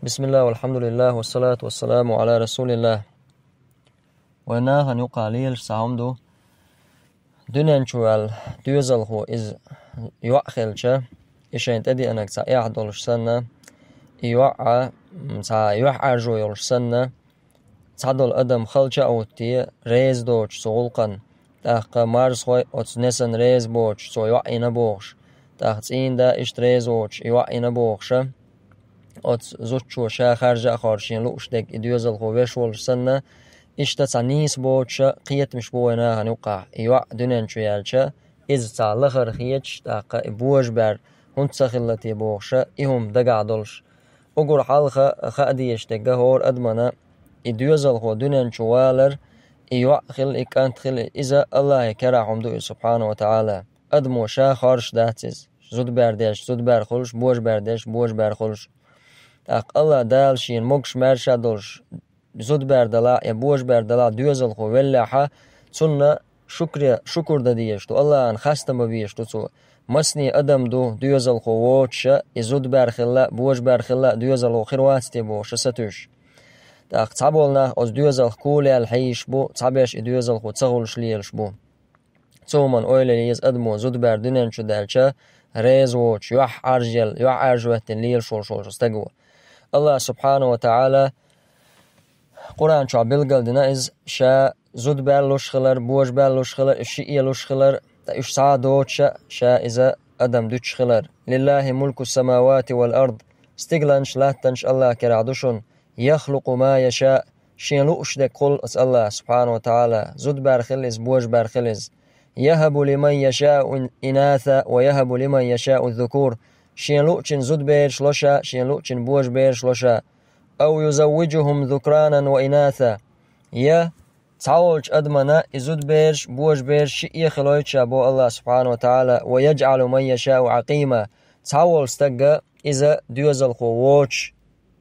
بسم الله والحمد لله والصلاة والسلام على رسول الله. ونا هنو قليل سامدو دنيان شوال دوزل هو إز يوأخلش إشين تدي أنك سايح دولش سنة يوأع جو يولش سنة تعدل أدم خلش أوتي ريز دوش سولقن تاق مارس خوي أتس نسن ريز بوش سو يوأينا بوش تاق تين دا إشت ريز وش يوأينا بوش أتس زوتشو شا خارجة خارشين لوش دك إدوزل هو ويشولش سنة إشتا نيس بوش قيت مش بوينا هنوقع يوأ دنيان شويالش إز تعلخر خيتش تاق بوش بار هنت سخلتي بوش إهم دقع دولش أقول حالخا خاديش دقا هور أدمنا إدوزل هو دنيان شوالر يوأ خل إكانت خل إذا الله كرعهم دو سبحانه وتعالى أدمو شا خارش داتز زود باردش زود بار خلش بوش باردش بوش بار خلش تاق الله دال شين مقش مرشا دولش زود بردلا يا بوش بردلا دوزل خو ولاحة تسنة شكر دديش تو الله أن خستم بيش تو مسني أدم دوزل خو ووتش يزود برخلا بوش برخلا دوزل خو خيرواتي بوش ستوش تاق تعبولنا أز دوزل كولي الحيش بو تعبيش دوزل خو تغولش ليلش بو تومن أويلي يز أدمو زود بردنين شو دالشا ريز ووتش يوح عرجوتن ليلش شول استقوى الله سبحانه وتعالى قرآن شو عبيل قلدنا إز شا زود بالوش خلر بوش بالوش خلر الشيء لوش خلر إش سعدوش شا إذا أدم دوش خلر لله ملك السماوات والأرض استقلنش لاتنش الله كرعدوشن يخلق ما يشاء شين لوش دك قل أس الله سبحانه وتعالى زود بارخلز بوش بارخلز يهب لمن يشاء إناثا ويهب لمن يشاء الذكور شين لوشن زود بيرش لوشا شين لوشن بوش بيرش لوشا أو يزوجهم ذكرانا وإناثا يا تعولش أدمنا إزود بيرش بوش بيرش شئي خلويتش أبو الله سبحانه وتعالى ويجعل من يشاء عقيما تعول استقى إذا دوزل خووتش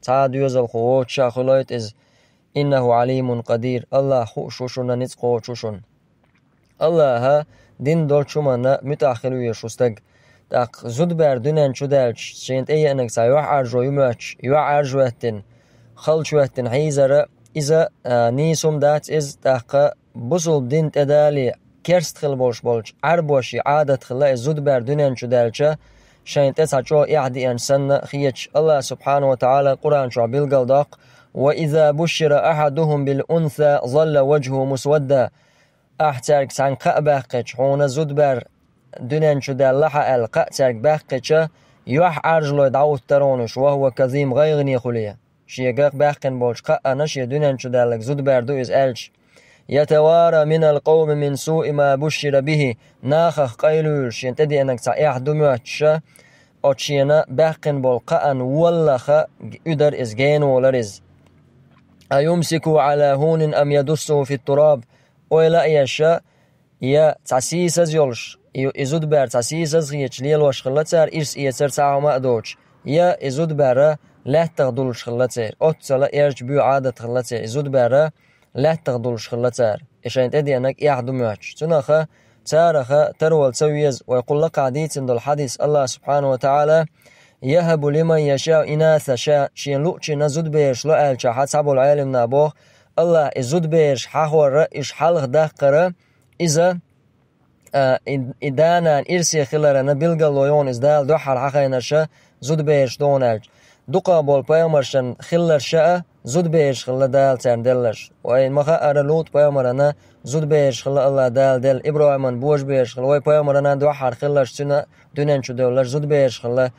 دوزل خووتش خلويت إز إنه عليم قدير الله خوشوشنا نتقو شوشن الله ها دين دولشمنا متأخلوية شوستق تاق زود بردنان شدالش شينت أي أنك سايوح عرجو يماتش يوح عرجوهتن خلشوهتن حيزر إذا نيسوم دات إز تاق بصل دين تدالي كرست خل بولش عربوشي عادة خلا زود بردنان شدالش شينت أسعجو إعدي أن سنة خيتش الله سبحانه وتعالى قرآن شو بالقلداق وإذا بشر أحدهم بالأنثى ظل وجهه مسودا أحترك سان قباقش حون زود بر دنان شدال لحا القاترك باقش يوح عرجلو دعوت ترونش وهو كظيم غيغني خليه شيقاق باقن بولش قاقنش يدنان شدالك زود بردو إز ألش يتوارى من القوم من سوء ما بشر به ناخخ قيلوش ينتدي أنك سايح دمواتش أتشينا باقن بول قاقن واللخ أدر إز جينو لرز أيمسكوا على هون أم يدسوا في التراب ولا يشاء يا تسيسز يولش إزود بر تسيسز غيش ليل وشخلتر إرس إيسر ساعة ما أدوش يا إزود بر لا تغدولش خلتر أتصل إرج بيو عادة خلتر إزود بر لا تغدولش خلتر إشان تدي أنك إحدو ماتش تنخ تارخ ترول سويز ويقول لك عديت عند الحديث الله سبحانه وتعالى يهب لمن يشاء إناث شاء شين لوتشي نزود بيش لأل شاحات سابو العالم نابوه الله إزود بيش حاور إش حلق داقر إذا إدانا إرسي خلرنا بلغلويون إزدال دوحر حقينرشا زود بيش دونالج دوقا بول بايمرشن خلر شاء زود بيش خلا دال تاندلش وإن مخا أرلوت بايمرنا زود بيش خلا الله دال دل إبراهيمان بوش بيش خلا وي بايمرنا دوحر خلرش سنة دونانشو دولش زود بيش خلا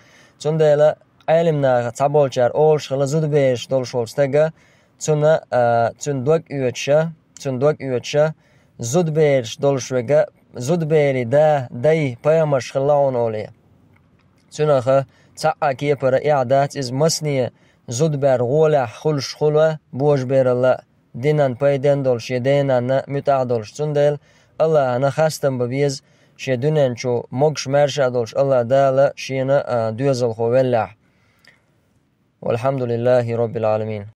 تندلا علمنا تعبولشار أولش خلا زود بيش دول شولستاقا تنا تندوك يوتشا زود بيش دولشوغا زود بيري داي بايمرش خلاون أولي تنخ تعا كيبر إعداد إز مسنية زود بر غولح خلش خلوة بوش بير الله دينان بايدن دولش يدينان متعدولش تندل الله أنا خاستم ببيز شدونن شو مقش مرشا دولش الله دالا شينا دوزل خوالح والحمد لله رب العالمين.